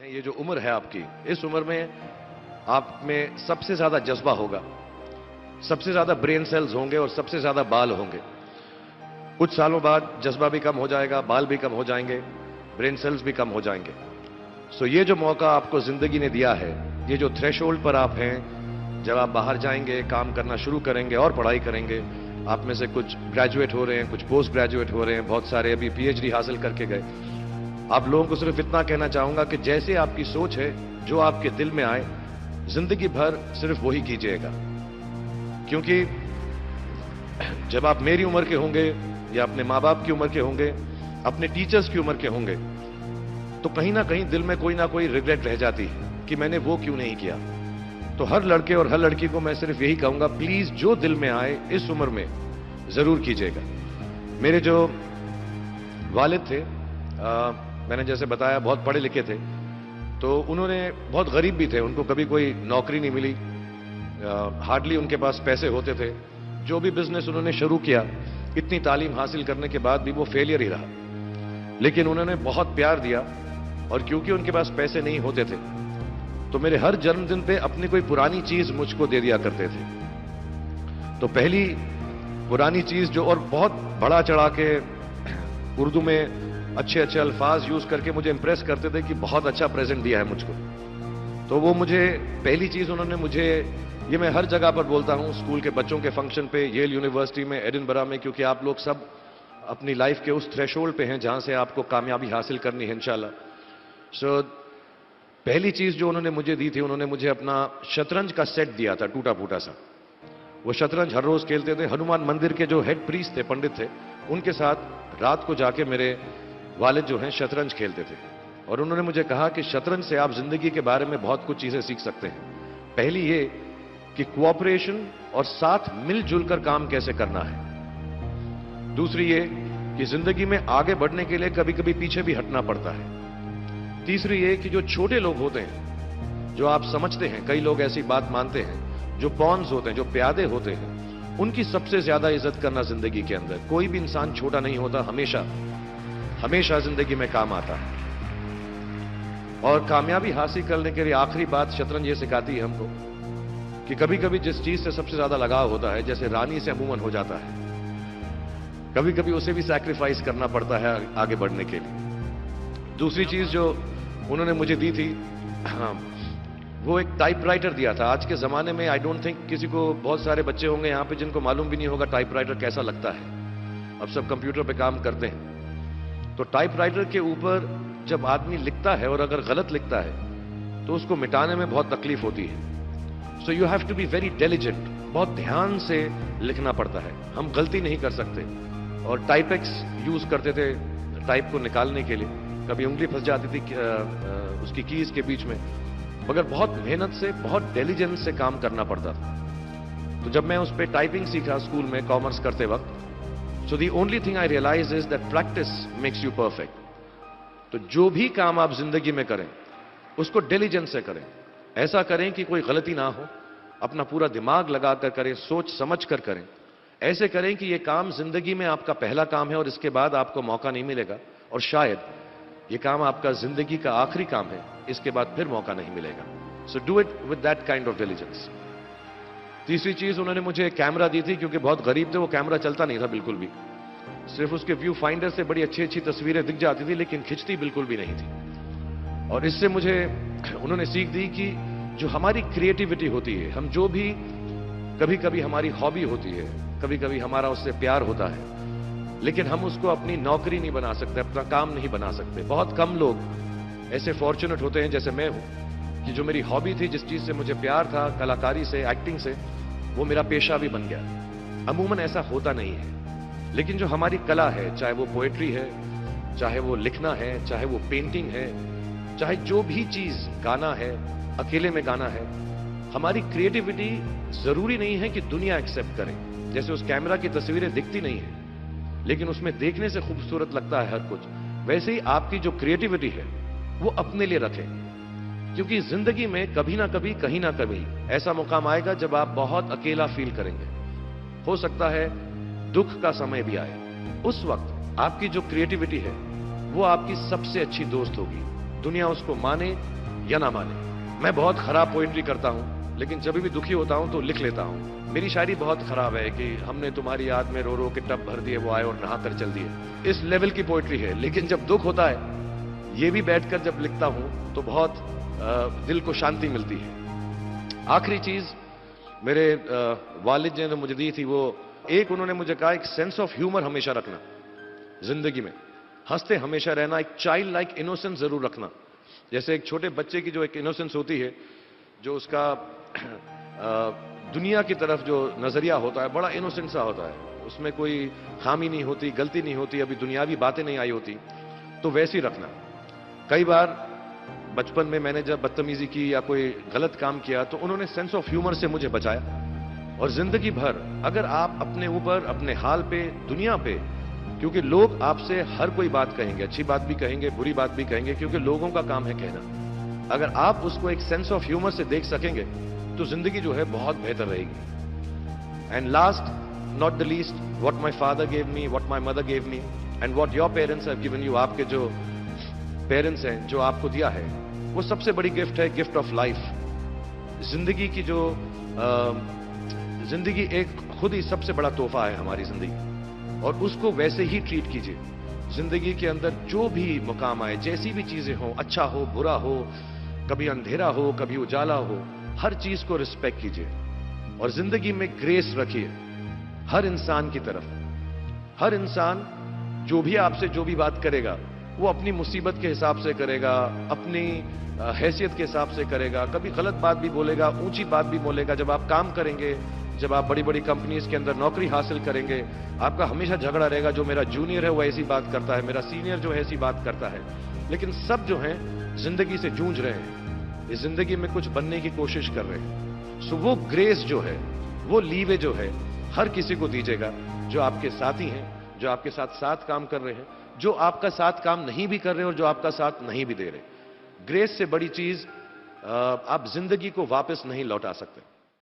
ये जो उम्र है आपकी, इस उम्र में आप में सबसे ज्यादा जज्बा होगा, सबसे ज्यादा ब्रेन सेल्स होंगे और सबसे ज्यादा बाल होंगे। कुछ सालों बाद जज्बा भी कम हो जाएगा, बाल भी कम हो जाएंगे, ब्रेन सेल्स भी कम हो जाएंगे। सो ये जो मौका आपको जिंदगी ने दिया है, ये जो थ्रेशोल्ड पर आप हैं, जब आप बाहर जाएंगे, काम करना शुरू करेंगे और पढ़ाई करेंगे, आप में से कुछ ग्रेजुएट हो रहे हैं, कुछ पोस्ट ग्रेजुएट हो रहे हैं, बहुत सारे अभी पीएचडी हासिल करके गए। आप लोगों को सिर्फ इतना कहना चाहूंगा कि जैसे आपकी सोच है, जो आपके दिल में आए, जिंदगी भर सिर्फ वही कीजिएगा। क्योंकि जब आप मेरी उम्र के होंगे या अपने माँ बाप की उम्र के होंगे, अपने टीचर्स की उम्र के होंगे, तो कहीं ना कहीं दिल में कोई ना कोई रिग्रेट रह जाती है कि मैंने वो क्यों नहीं किया। तो हर लड़के और हर लड़की को मैं सिर्फ यही कहूंगा, प्लीज जो दिल में आए इस उम्र में जरूर कीजिएगा। मेरे जो वालिद थे, मैंने जैसे बताया बहुत पढ़े लिखे थे, तो उन्होंने बहुत गरीब भी थे, उनको कभी कोई नौकरी नहीं मिली, हार्डली उनके पास पैसे होते थे। जो भी बिजनेस उन्होंने शुरू किया, इतनी तालीम हासिल करने के बाद भी वो फेलियर ही रहा। लेकिन उन्होंने बहुत प्यार दिया, और क्योंकि उनके पास पैसे नहीं होते थे, तो मेरे हर जन्मदिन पे अपनी कोई पुरानी चीज मुझको दे दिया करते थे। तो पहली पुरानी चीज जो, और बहुत बड़ा चढ़ा के उर्दू में अच्छे अच्छे अल्फाज यूज करके मुझे इंप्रेस करते थे कि बहुत अच्छा प्रेजेंट दिया है मुझको। तो वो मुझे पहली चीज उन्होंने मुझे, ये मैं हर जगह पर बोलता हूं, स्कूल के बच्चों के फंक्शन पे, येल यूनिवर्सिटी में, एडिनबरा में, क्योंकि आप लोग सब अपनी लाइफ के उस थ्रेशोल्ड पे हैं जहां से आपको कामयाबी हासिल करनी है इंशाल्लाह। सो पहली चीज जो उन्होंने मुझे दी थी, उन्होंने मुझे अपना शतरंज का सेट दिया था, टूटा फूटा सा। वो शतरंज हर रोज खेलते थे। हनुमान मंदिर के जो हेड प्रीस्ट थे, पंडित थे, उनके साथ रात को जाके मेरे वालिद जो हैं शतरंज खेलते थे। और उन्होंने मुझे कहा कि शतरंज से आप जिंदगी के बारे में बहुत कुछ चीजें सीख सकते हैं। पहली ये कि कोऑपरेशन और साथ मिलजुल कर काम कैसे करना है। दूसरी ये कि जिंदगी में आगे बढ़ने के लिए कभी कभी पीछे भी हटना पड़ता है। तीसरी ये कि जो छोटे लोग होते हैं, जो आप समझते हैं, कई लोग ऐसी बात मानते हैं, जो पॉन्स होते हैं, जो प्यादे होते हैं, उनकी सबसे ज्यादा इज्जत करना जिंदगी के अंदर। कोई भी इंसान छोटा नहीं होता, हमेशा हमेशा जिंदगी में काम आता है। और कामयाबी हासिल करने के लिए आखिरी बात शतरंज ये सिखाती है हमको कि कभी कभी जिस चीज से सबसे ज्यादा लगाव होता है, जैसे रानी से अमूमन हो जाता है, कभी कभी उसे भी सैक्रिफाइस करना पड़ता है आगे बढ़ने के लिए। दूसरी चीज जो उन्होंने मुझे दी थी, वो एक टाइपराइटर दिया था। आज के जमाने में आई डोंट थिंक किसी को, बहुत सारे बच्चे होंगे यहां पे जिनको मालूम भी नहीं होगा टाइपराइटर कैसा लगता है। अब सब कंप्यूटर पे काम करते हैं। तो टाइपराइटर के ऊपर जब आदमी लिखता है और अगर गलत लिखता है तो उसको मिटाने में बहुत तकलीफ होती है। So you have to be very diligent, बहुत ध्यान से लिखना पड़ता है। हम गलती नहीं कर सकते। और टाइपेक्स यूज करते थे टाइप को निकालने के लिए, कभी उंगली फंस जाती थी उसकी कीज के बीच में, मगर बहुत मेहनत से, बहुत डिलिजेंस से काम करना पड़ता था। तो जब मैं उस पर टाइपिंग सीखा स्कूल में कॉमर्स करते वक्त, so the only thing I realize is that practice makes you perfect. तो जो भी काम आप जिंदगी में करें, उसको डिलिजेंस से करें। ऐसा करें कि कोई गलती ना हो, अपना पूरा दिमाग लगाकर करें, सोच समझ कर करें। ऐसे करें कि ये काम जिंदगी में आपका पहला काम है और इसके बाद आपको मौका नहीं मिलेगा, और शायद ये काम आपका जिंदगी का आखिरी काम है, इसके बाद फिर मौका नहीं मिलेगा। So do it with that kind of diligence. तीसरी चीज उन्होंने मुझे कैमरा दी थी, क्योंकि बहुत गरीब थे, वो कैमरा चलता नहीं था बिल्कुल भी। सिर्फ उसके व्यू फाइंडर से बड़ी अच्छी अच्छी तस्वीरें दिख जाती थी, लेकिन खिंचती बिल्कुल भी नहीं थी। और इससे मुझे उन्होंने सीख दी कि जो हमारी क्रिएटिविटी होती है, हम जो भी, कभी कभी हमारी हॉबी होती है, कभी कभी हमारा उससे प्यार होता है, लेकिन हम उसको अपनी नौकरी नहीं बना सकते, अपना काम नहीं बना सकते। बहुत कम लोग ऐसे फॉर्चुनेट होते हैं जैसे मैं हूं, कि जो मेरी हॉबी थी, जिस चीज से मुझे प्यार था, कलाकारी से, एक्टिंग से, वो मेरा पेशा भी बन गया। अमूमन ऐसा होता नहीं है। लेकिन जो हमारी कला है, चाहे वो पोएट्री है, चाहे वो लिखना है, चाहे वो पेंटिंग है, चाहे जो भी चीज, गाना है, अकेले में गाना है, हमारी क्रिएटिविटी जरूरी नहीं है कि दुनिया एक्सेप्ट करे। जैसे उस कैमरा की तस्वीरें दिखती नहीं है, लेकिन उसमें देखने से खूबसूरत लगता है हर कुछ, वैसे ही आपकी जो क्रिएटिविटी है वो अपने लिए रखें। क्योंकि जिंदगी में कभी ना कभी, कहीं ना कभी ऐसा मुकाम आएगा जब आप बहुत अकेला फील करेंगे। हो सकता है दुख का समय भी आए। उस वक्त आपकी जो क्रिएटिविटी है वो आपकी सबसे अच्छी दोस्त होगी। दुनिया उसको माने या ना माने। मैं बहुत खराब पोएट्री करता हूं, लेकिन जब भी दुखी होता हूं तो लिख लेता हूं। मेरी शायरी बहुत खराब है कि हमने तुम्हारी याद में रो रो के टब भर दिए, वो आए और नहा कर चल दिए। इस लेवल की पोएट्री है। लेकिन जब दुख होता है, ये भी बैठकर जब लिखता हूं तो बहुत दिल को शांति मिलती है। आखिरी चीज मेरे वालिद जी ने मुझे दी थी, वो एक उन्होंने मुझे कहा, एक सेंस ऑफ ह्यूमर हमेशा रखना जिंदगी में, हंसते हमेशा रहना, एक चाइल्ड लाइक इनोसेंस जरूर रखना। जैसे एक छोटे बच्चे की जो एक इनोसेंस होती है, जो उसका दुनिया की तरफ जो नजरिया होता है बड़ा इनोसेंट सा होता है, उसमें कोई खामी नहीं होती, गलती नहीं होती, अभी दुनियावी बातें नहीं आई होती, तो वैसे ही रखना। कई बार बचपन में मैंने जब बदतमीजी की या कोई गलत काम किया तो उन्होंने सेंस ऑफ ह्यूमर से मुझे बचाया। और जिंदगी भर अगर आप अपने ऊपर, अपने हाल पे, दुनिया पे, क्योंकि लोग आपसे हर कोई बात कहेंगे, अच्छी बात भी कहेंगे, बुरी बात भी कहेंगे, क्योंकि लोगों का काम है कहना। अगर आप उसको एक सेंस ऑफ ह्यूमर से देख सकेंगे तो जिंदगी जो है बहुत बेहतर रहेगी। And last not the least, what my father gave me, what my mother gave me, and what your parents have given you, आपके जो पेरेंट्स हैं जो आपको दिया है, वो सबसे बड़ी गिफ्ट है, गिफ्ट ऑफ लाइफ। जिंदगी की जो जिंदगी एक खुद ही सबसे बड़ा तोहफा है हमारी जिंदगी, और उसको वैसे ही ट्रीट कीजिए। जिंदगी के अंदर जो भी मुकाम आए, जैसी भी चीजें हो, अच्छा हो बुरा हो, कभी अंधेरा हो कभी उजाला हो, हर चीज को रिस्पेक्ट कीजिए और जिंदगी में ग्रेस रखिए हर इंसान की तरफ। हर इंसान जो भी आपसे जो भी बात करेगा, वो अपनी मुसीबत के हिसाब से करेगा, अपनी हैसियत के हिसाब से करेगा। कभी गलत बात भी बोलेगा, ऊंची बात भी बोलेगा। जब आप काम करेंगे, जब आप बड़ी बड़ी कंपनीज के अंदर नौकरी हासिल करेंगे, आपका हमेशा झगड़ा रहेगा, जो मेरा जूनियर है वो ऐसी बात करता है, मेरा सीनियर जो है ऐसी बात करता है। लेकिन सब जो हैं जिंदगी से जूझ रहे हैं, इस जिंदगी में कुछ बनने की कोशिश कर रहे हैं। सो वो ग्रेस जो है, वो लीवे जो है, हर किसी को दीजिएगा जो आपके साथी हैं, जो आपके साथ साथ काम कर रहे हैं, जो आपका साथ काम नहीं भी कर रहे और जो आपका साथ नहीं भी दे रहे। ग्रेस से बड़ी चीज आप जिंदगी को वापस नहीं लौटा सकते।